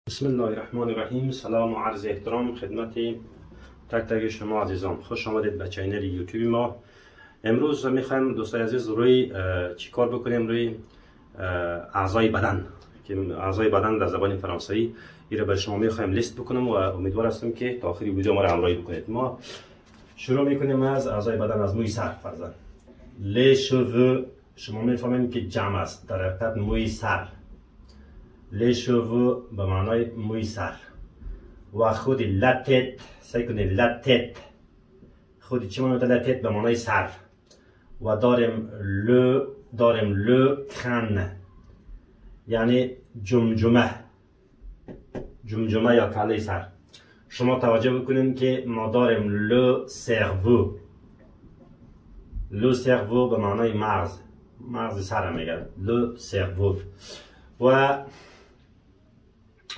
بسم الله الرحمن الرحیم. سلام و عرض احترام خدمت تک تک شما عزیزان. خوش آمدید به چینل یوتیوب ما. امروز میخوایم دوستای عزیز روی چی کار بکنیم روی اعضای بدن که اعضای بدن در زبان فرانسوی این را برای شما میخوایم لیست بکنم و امیدوار هستم که تا آخر ویدیو ما را همراهی بکنید. ما شروع میکنیم از اعضای بدن، از موی سر فرضاً. les cheveux شما میفهمید که جمع است، در حقیقت موی سر. les cheveux به معنای موی سر و خود la tête سعی کنید la tête خودی چی معنی la tête به معنای سر و داریم le crâne یعنی جمجمه یا کله سر. شما توجه بکنید که ما داریم le cerveau به معنای مغز سر میگه le cerveau. و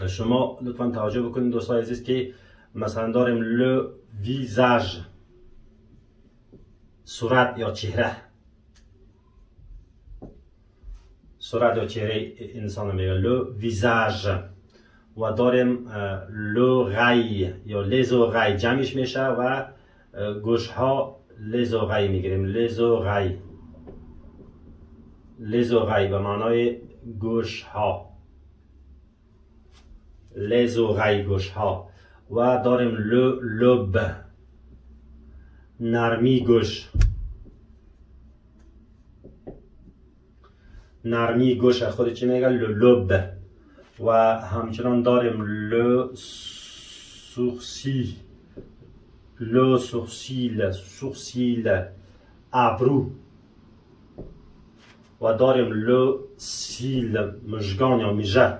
شما لطفا توجه بکنید دوستان عزیز که مثلا داریم le visage صورت یا چهره انسان میگه le visage. و داریم l'oreille یا les oreilles جمعش میشه و گوش ها les oreilles میگیریم les oreilles به معنای گوش ها les oreilles گوش ها. و داریم le lobe نرمی گوش خود چی میگه le lobe. و همچنان داریم le sourcil ابرو. و داریم le cil مژگان یا میژه.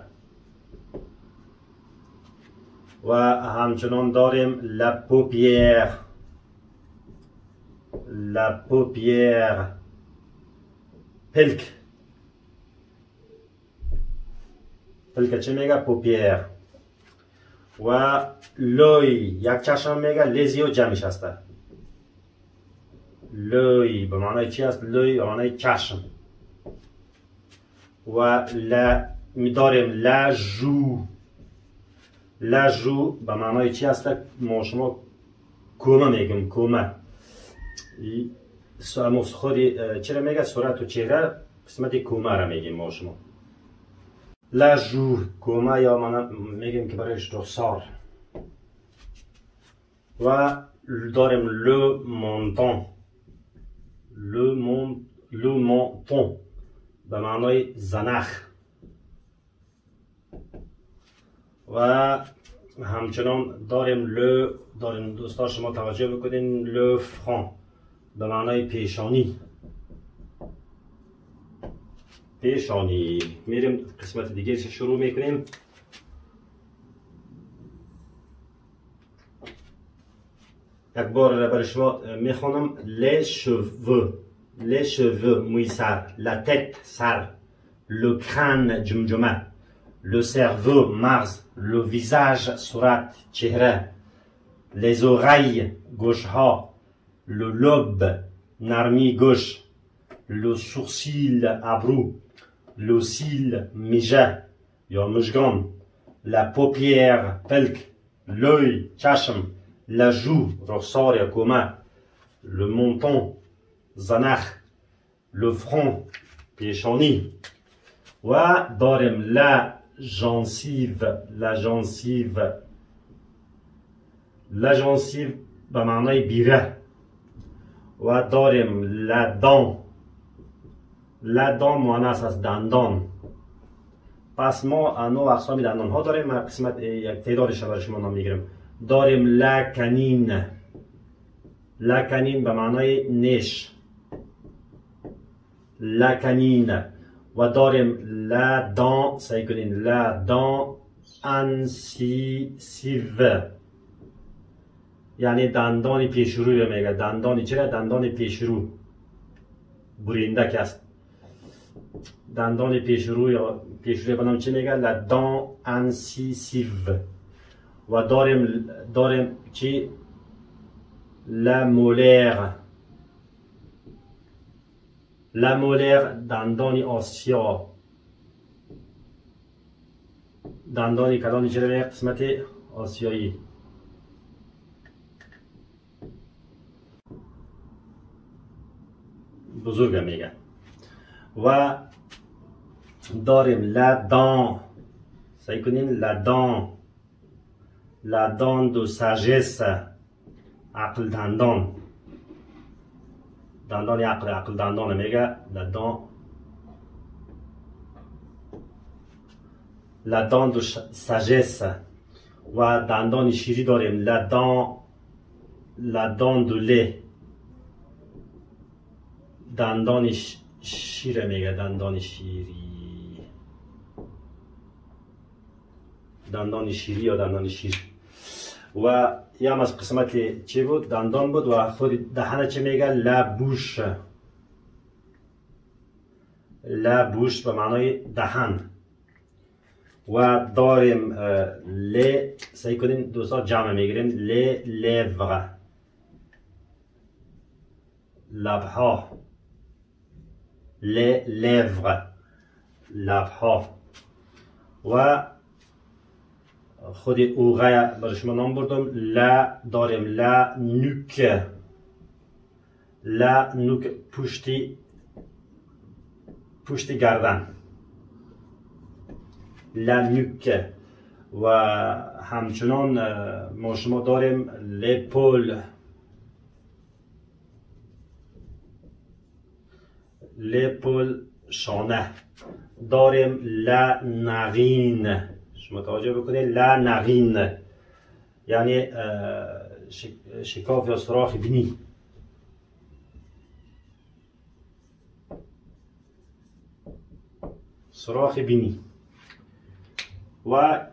و همچنان داریم la paupière پلک چه میگه پوپیر. و لوی یک چشم میگه les yeux جمعش هسته. لوی به معنای چی است؟ لوی به معنای چشم. و داریم la joue به معنای چی است؟ ما شما کومه میگیم کومه. خودی چرا میگه صورت و چهره قسمت کومه را میگیم ما شما. la joue کومه یا من میگیم که برایش رخسار. و داریم le menton به معنای زنخ. و همچنان داریم دوستان شما توجه بکنین le front به معنای پیشانی. میریم قسمت دیگه شروع میکنیم. یک بار برای شما میخوانم les cheveux موی سر، la tête سر، le crâne جمجمه، le cerveau مغز، le visage صورت چهره، les oreilles گوش ها، le lobe نرمی گوش، le sourcil ابرو، le cil میژه یا مژگان، la paupière پلک، l'œil چشم، la joue رخسار یا کومه، le menton زنخ، le front پیشانی. و داریم la gencive به معنای بیره. و داریم la dent مؤنث است دندان. پس ما انواع اقسام دندان ها داریم. ما قسمت یک تعدادش برای شما نام میگیریم. داریم la canine به معنای نیش la canine. و داریم la dent سعی کنین la dent incisive یعنی دندان پیشرو رو میگه. دندان چرا؟ دندان پیشرو برینده که است. دندان پیشرو یا پیشرو به نام چی میگه؟ la dent incisive. و داریم چی؟ la molaire دندان آسیا دندان کلان چرا به قسمت آسیایی. بزرگ میگه. و داریم لدان، سعی کنین لدان، لدان دو ساژس، عقل دندان، دندان عقل دندان میگه لدان، لدان دو ساژس. و دندان شیری داریم لدان، لدان دو له، دندان شیره میگه دندان شیری، دندان شیری یا دندان شیر. و یه هم از قسمت چی بود؟ دندان بود. و خود دهنه چی میگه؟ لبوش، لبوش به معنای دهن. و داریم ل، سعی کنین دوستا جمع میگیریم، ل لور، لبها، ل لور، لبها. و خود اوغه برای شما نام بردم. ل داریم ل نوک، ل نوک پشتی، پشت گردن، ل نوک. و همچنان ما شما داریم لپول، لپول شانه. داریم لنغین، شما توجه بکنید، لنغین یعنی شکاف یا سوراخ بینی. سوراخ بینی. و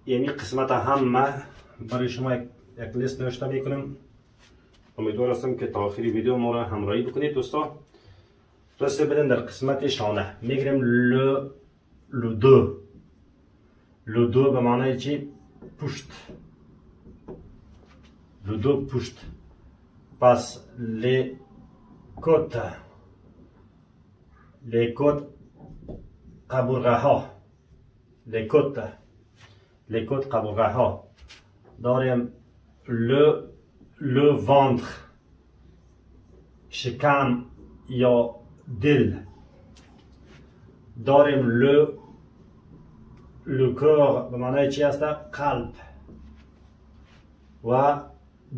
یعنی قسمت هم برای شما یک لیست نوشته میکنم. امیدوار هستم که تا آخری ویدیو ما را همراهی بکنید دوستا. رسته بدن در قسمت شانه میگیریم لو دو به معنی چی؟ پشت، لو دو پشت. پس لیکوت، لیکوت قبرغه ها، لیکوت، لیکوت قبرغه ها. داریم لو وانتر، شکم یا دل. داریم لو کور به معنای چی هست؟ قلب. و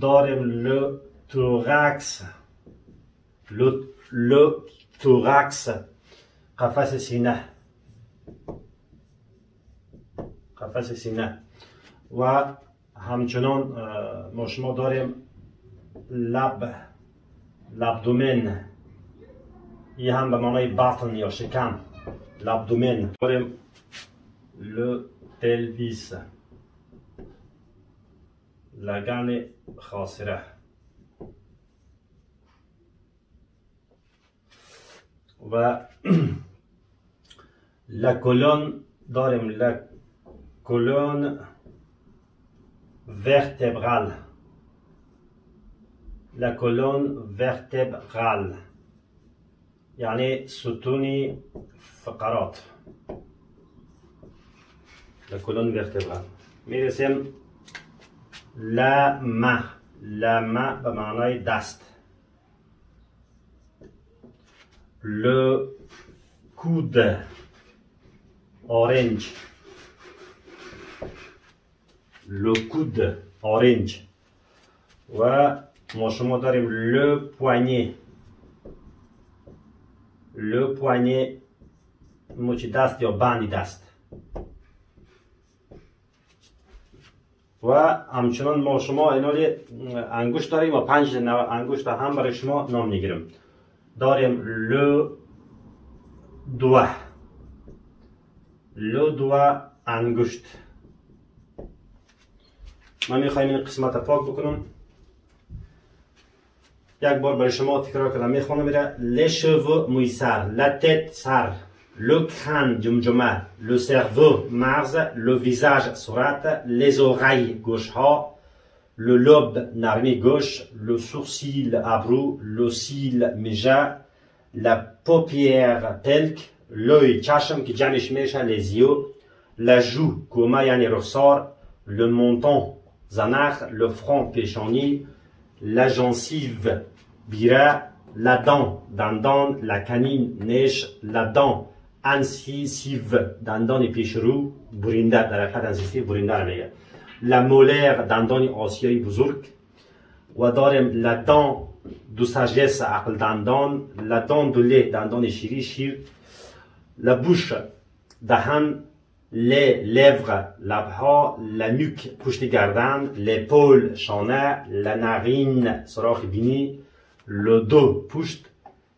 داریم لو توراکس، لو توراکس قفس سینه، قفس سینه. و همچنان ما شما داریم لابدومن، این هم به معنای باطن یا شکم، لابدومن. داریم لو پلویس، لگن خاصره. و لکولون داریم لکولون ورتبرال، لکولون ورتبرال یعنی ستون فقرات، لکولون ورتبرال. میرسیم لمه، لمه به معنای دست. le coude orange, le coude orange. و ما شما داریم le poignet، le poignet مچ دست یا بند دست. و همچنان ما شما اینا انگشت داریم و 5 انگشت هم برای شما نام میگیریم. داریم لو دوا انگشت. من میخوایم این قسمت پاک بکنم. یک بار برای شما تکرار کردم میخوانم میره. les cheveux موی سر، la tête سر، le crâne جمجمه، le cerveau مغز، le visage صورت، les oreilles گوش ها، le lobe نرمی گوش، le sourcil ابرو، le cil میجه، la paupière پلک، l'œil چشم که جمعش میشه les yeux، la joue کومه یعنی رخسار le menton زنخ le front پیشانی la gencive بیره la dent دندان la canine نیش la dent incisive دندان پیشرو برینده در حقیقت انسیسیو برینده رو میگه la molaire دندان آسیایی بزرگ و داریم la dent de sagesse عقل دندان la dent de lait دندان شیری شیر la bouche دهن les lèvres لبها la nuque پشت گردن l'épaule شانه la narine سراخ بینی le dos پشت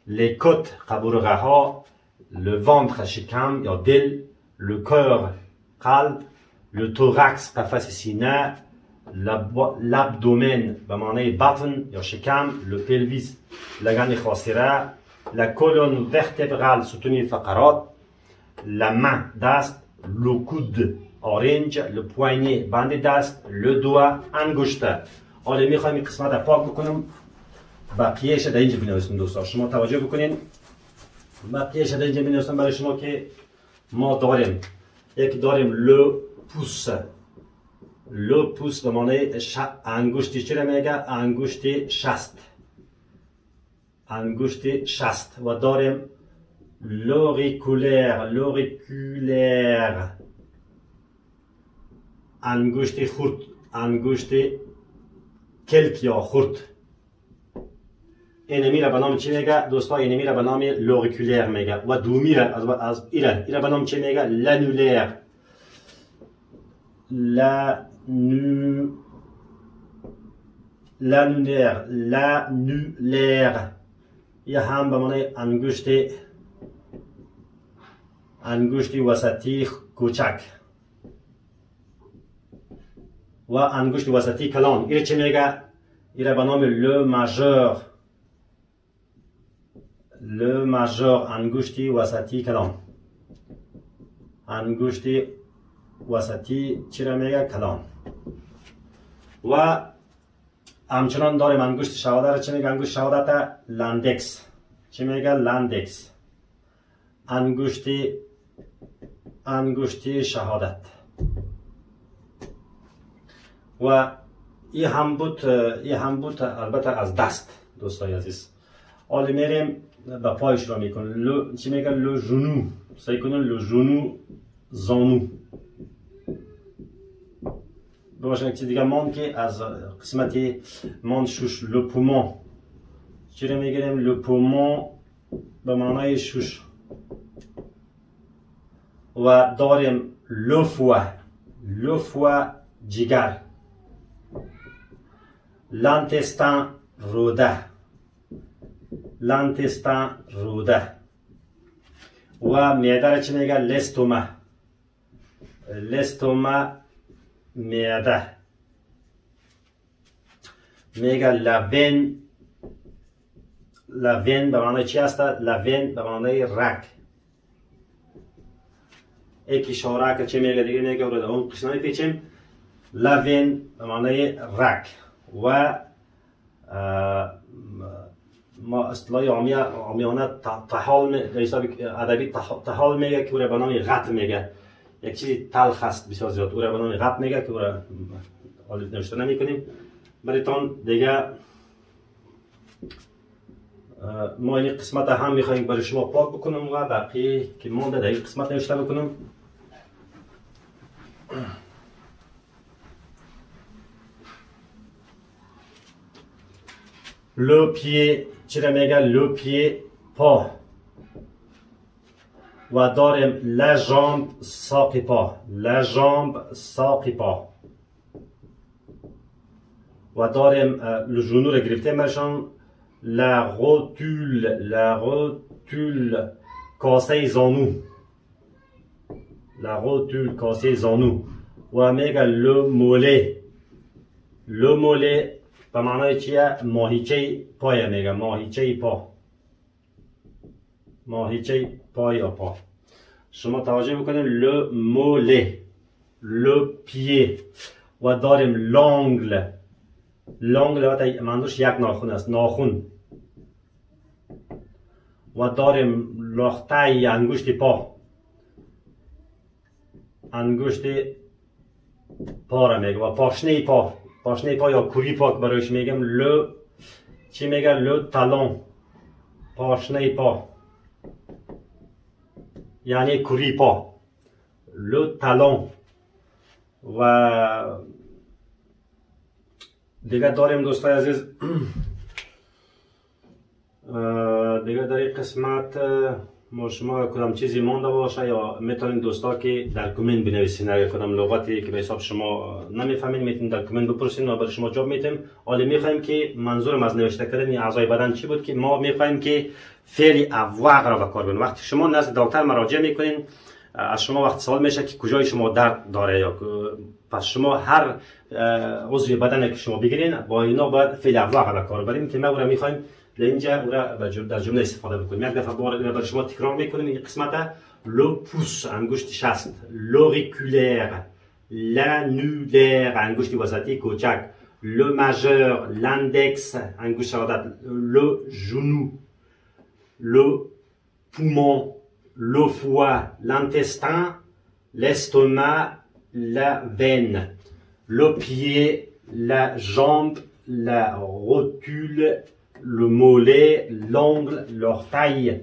les côtes قبورغه ها le ventre شکم یا دل le cœur قلب le thorax قفس سینه l'abdomen به معنای بطن یا شکم le pelvis لگن خاصره la colonne vertébrale ستون فقرات la main دست le coude orange le poignet بند دست le doigt انگشته. حالا میخوایم این قسمت رو پاک بکنم بقیهش در اینجا بنویسم دوستان شما توجه بکنین بقیهش در اینجا بنویسم برای شما که ما داریم یک داریم le pouce به معنای انگشتی چی رو میگه انگشت شست انگشت شست و داریم l'auriculaire انگشت خرد انگشت کلک یا خرد اینمی را به نام چی میگه دوستا اینمی را به نام l'auriculaire میگه و دومی را از ایره به نام چی میگه l'annulaire l'annulaire یه هم به معنی انگشت وسطی کوچک و انگشت وسطی کلان این چی میگه این به نام le majeur انگشتی وسطی کلان انگشتی وسطی چی را میگه کلان و همچنان داریم انگشت شهادت را چی میگه انگشت شهادت لاندکس چی میگه لاندکس انگشتی شهادت و این هم بود البته از دست دوستای عزیز. حالا میریم به پایش را میکنیم چی میگه لو ژنو سعی کنیم لو ژنو زانو باشه. یک چیز دیگه مان که از قسمتی مان شوش لو پومان چی را میگیریم لو پومان به معنای شوش و داریم لو فوا جگر l'intestin روده و معده را چی میگه l'estomac معده میگه لوین به معنی چی هست لوین به معنی رگ یکی شارک چی میگه دیگه میگه برای اون قسمتی پیچیم لوین به معنی رگ و ما اصطلاح عامیانه طحال در حساب ادبی طحال میگه که او را به نام غط میگه یک چیزی تلخ است بسیار زیاد او را به نام غط میگه که او را حالا نوشته نمیکنیم برایتان دیگه. ما این قسمت هم میخواییم برای شما پاک بکنم و بقیه که مونده در این قسمت نوشته بکنم. le pied چی را میگه le pied پا و داریم la jambe ساق پا و داریم لژونو را گرفته مرشان la rotule کاسه زانو و میگه le mollet به معنای چیه ماهیچه پای میگه ماهیچه پای یا پا. شما توجه بکنید le mollet le pied و داریم l'ongle منظورش یک ناخن است ناخن و داریم لخته انگشت پا انگشت پا را میگم و پاشنه پا یا کوری پا برایش میگم لو چی میگه لو تالون پاشنه پا یعنی کوری پا لو تالون و دیگه داریم دوستای عزیز دیگه در این قسمت شما کدام چیزی مانده باشه یا میتونید دوستا که در کامنت بنویسین اگر کدام لغتی که به حساب شما نمیفهمید میتونید در کامنت بپرسین و برای شما جواب میدیم. حالا میخوایم که منظورم از نوشته کردن اعضای بدن چی بود که ما میخوایم که فعل افواق را به کار ببریم. وقتی شما نزد دکتر مراجعه میکنین از شما وقت سوال میشه که کجای شما درد داره یا پس شما هر عضو بدن که شما بگیرین با اینا باید فعل افواق به کار ببریم که ما را میخوایم اینجا در جمله استفاده بکنیم. یک دفعه برای شما تکرار میکنیم این قسمت لو پوس انگشت شست لوریکولر لانولر انگشت وسطی کوچک لو ماژور لاندکس انگشت عادت لو ژونو لو پومون le foie, l'intestin, l'estomac, la veine, le pied, la jambe, la rotule, le mollet, l'ongle, l'orteil,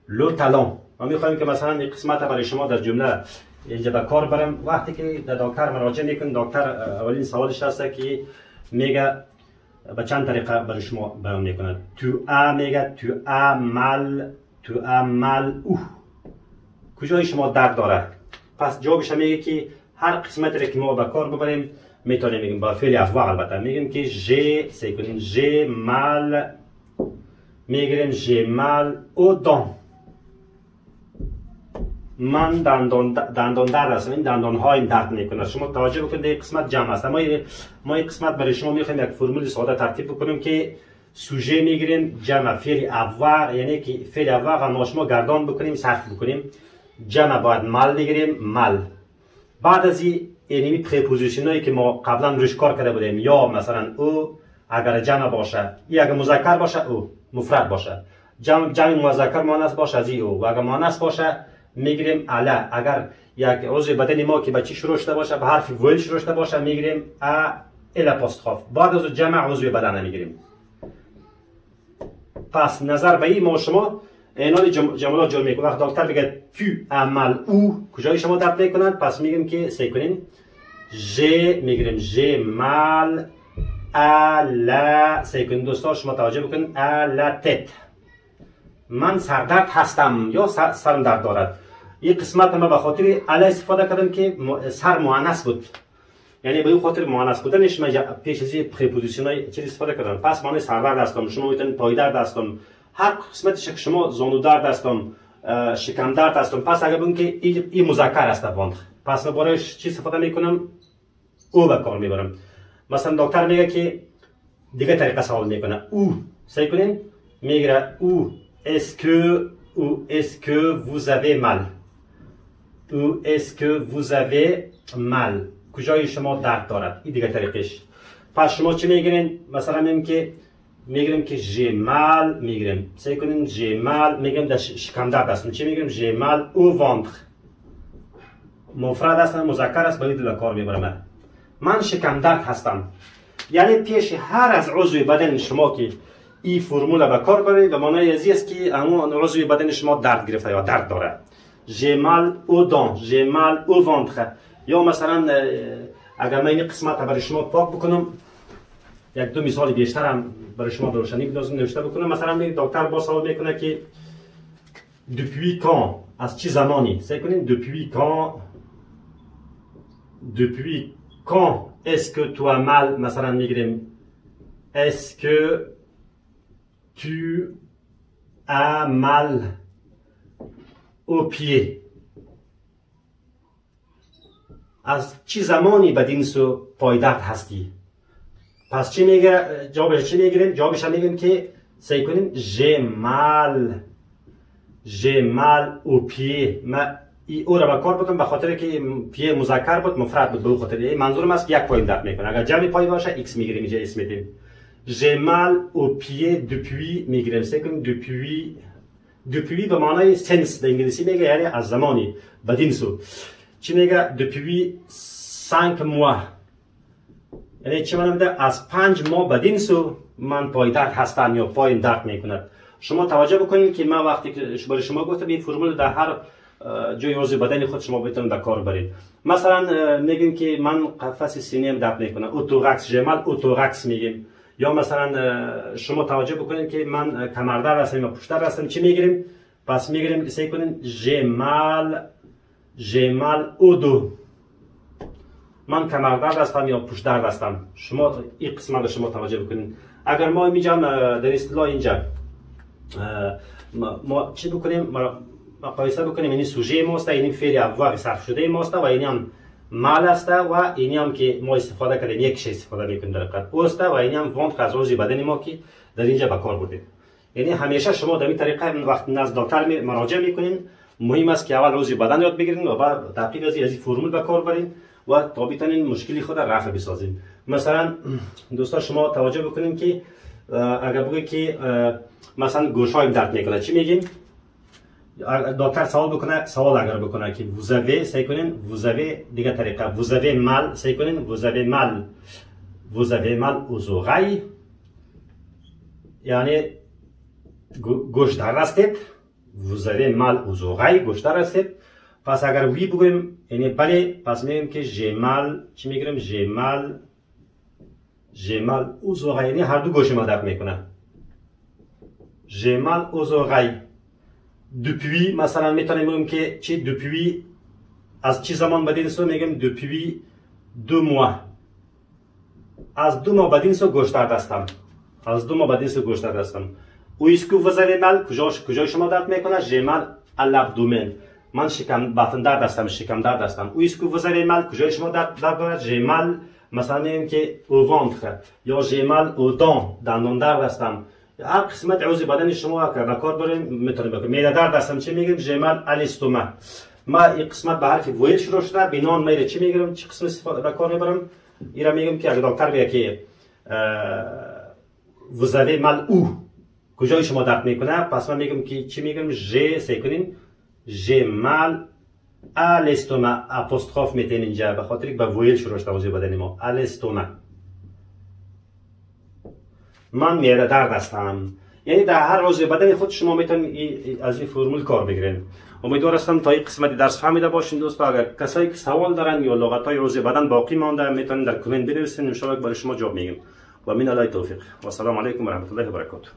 le talon. ما میخوایم که مثلا این قسمت برای شما در جمله اینجا به کار برم. وقتی که در دکتر مراجعه میکنید دکتر اولین سوالش هست که میگه به چند طریقه برای شما بیان میکنه. تو میگه تو مال تو عمل کجای شما درد داره. پس جوابش میگه که هر قسمتی را که ما به کار ببریم میتونیم میگیم با فعل افواق البته میگیم که ژ سیکنیم ژ مال میگیریم ژ مال او دان من دندان درد هستم این دندان های درد میکنه. شما توجه بکنید این قسمت جمع است. ما این قسمت برای شما میخوایم یک فرمول ساده ترتیب بکنیم که سوژه میگیریم جمع فعل افواق یعنی که فعل افواق ما شما گردان بکنیم صرف بکنیم جمع باید مال بگیریم مال. بعد از این پریپوزیشن هایی که ما قبلا روش کار کرده بودیم یا مثلا او اگر جمع باشه یا اگر مذکر باشه او مفرد باشه جمع مذکر مؤنث باشه از او و اگر مؤنث باشه میگیریم الا. اگر یک عضو بدن ما که به چی شروع شده باشه به حرف ویل شروع شده باشه میگیریم ا ال اپوستروف. بعد از جمع عضو بدن میگیریم. پس نظر به این ما شما اینال جملات جور میکنیم. وقت دکتر بگه تو عمل او کجای شما درد میکنن پس میگیم که سی کنیم ژ میگیریم ژ مال الا سی کنیم. دوستا شما توجه بکنید الا تت من سردرد هستم یا سرم درد دارد. این قسمت ما به خاطر الا استفاده کردم که سر مؤنث بود یعنی به این خاطر مؤنث بودنش من پیش از پریپوزیشن های چیز استفاده کردم. پس معنی سردرد هستم شما میتونید پای درد هستم هر قسمتش که شما زانو درد هستم شکم درد هستم. پس اگر بگم که این مذکر است وندخ پس من برایش چی استفاده میکنم او به کار میبرم. مثلا دکتر میگه که دیگه طریقه سوال میکنه او سعی کنین میگه او est-ce que vous avez mal ou est-ce que vous avez mal کجای شما درد دارد. این دیگه طریقش. پس شما چی میگیرین مثلا میگیریم که ژ مال میگیریم سعی کنین ژ مال میگیم در شکم درد هستم چی میگیریم ژ مال او وندر مفرد است مذکر است باید در کار میبرم. من شکم درد هستم یعنی پیش هر از عضو بدن شما که این فرمول به کار برید به معنای ازی است که همون عضو بدن شما درد گرفته یا درد داره. ژ مال او دان ژ مال او وندر. یا مثلا اگر من این قسمت برای شما پاک بکنم یک دو مثال بیشتر هم برای شما روشنی لازم نوشته بکنم. مثلا دکتر با سوال میکنه که depuis quand از چه زمانی سعی کنین depuis quand est-ce que tu as mal مثلا میگیریم est-ce que tu as mal au pied از چه زمانی بدین سو پایدرد هستی. پس چی میگه جوابش چی میگیریم جوابش هم میگیم که سعی کنیم j'ai mal au pied. ما او را به کار بودم به خاطر که پیه مذکر بود مفرد بود به خاطر منظورم است یک پای درد میکنه. اگر جمع پای باشه ایکس میگیریم اینجا اسم میدیم j'ai mal au pied depuis میگیریم سعی کنیم depuis به معنای since در انگلیسی میگه یعنی از زمانی بدین سو. چی میگه depuis 5 mois، یعنی چی میگه از 5 ماه بدین سو من پای درد هستم یا پایم درد میکند. شما توجه بکنید که من وقتی که برای شما گفتم این فرمول در هر جای عضو بدن خود شما بتونید به کار برید. مثلا میگیم که من قفس سینه‌ام درد میکنه، اوتوراکس ژمال اوتوراکس میگیم. یا مثلا شما توجه بکنید که من کمردرد هستم یا پشت درد هستم، چی میگیریم؟ پس میگیریم سعی کنین ژمال اودو، من کمردرد هستم یا پشت درد هستم. شما این قسمت رو شما توجه بکنید. اگر ما میگم در اصطلاح اینجا ما چی بکنیم؟ مقایسه بکنیم، این سوژه ماست، این فعل اول صرف شده ماست و این هم مال است و این هم که ما استفاده کردیم یک شی استفاده میکنیم در حقیقت اوست و این هم وانت غذای بدن ما که در اینجا به کار بردیم. یعنی همیشه شما در این طریقه وقتی نزد دکتر مراجعه میکنین مهم است که اول عضو بدن یاد بگیرین و بعد تحقیق از این فرمول به کار برین و تا بتونین مشکلی خود را رفع بسازین. مثلا دوستان شما توجه بکنین که اگر بگید که مثلا گوشهایم درد میکنه، چی میگیم؟ دکتر سوال اگر بکنه که وزوی سعی کنین وزوی دیگه طریقه وزوی مال سعی کنین وزوی مال اوزوغای، یعنی گوش درد هستید، وزوی مال اوزوغای گوش درد هستید. پس اگر وی بگویم یعنی بله، پس میگیم که ژمال چی میگیریم؟ ژمال اوزوغای، یعنی هر دو گوش ما درد میکنه. ژمال اوزوغای. depuis مثلا میتونیم بگیم که چی depuis از چی زمان بدین سو میگیم depuis 2 mois، از 2 ماه بدین سو گوش درد هستم، از 2 ماه بدین سو گوش درد هستم. او اسکو وزوی مال کجای شما درد میکنه؟ ژمال الابدومن، من شکم بطن درد هستم، شکم درد هستم. او اسکو وزوی مال کجای شما درد دارد؟ ژمال مثلا میگیم که او وانتر یا ژمال او دان، دندان درد هستم. هر قسمت عضو بدن شما که به کار بریم میتونیم بکنیم. معده درد هستم چی میگیم؟ ژمال الاستوما. ما این قسمت به حرف ویل شروع شده، بنان میره چی میگیرم؟ چه قسم استفاده به کار میبرم؟ اینا میگم که اگر دکتر بگه که وزوی مال او کجای شما درد میکنه، پس من میگم که چی میگم؟ سعی کنین ژمال الاستوما اپوستروف میتین اینجا به خاطر که به ویل شروع شده عضو بدن ما الاستوما. من معده درد هستم، یعنی در هر عضو بدن خود شما میتونید از این فرمول کار بگیرین. امیدوار هستم تا این قسمت درس فهمیده باشین دوستا. اگر کسایی که سوال دارن یا لغت‌های عضو بدن باقی مانده میتونن در کامنت بنویسین، ان شاء الله برای شما جواب میگیم. و من الله توفیق و السلام علیکم و رحمت الله و برکاته.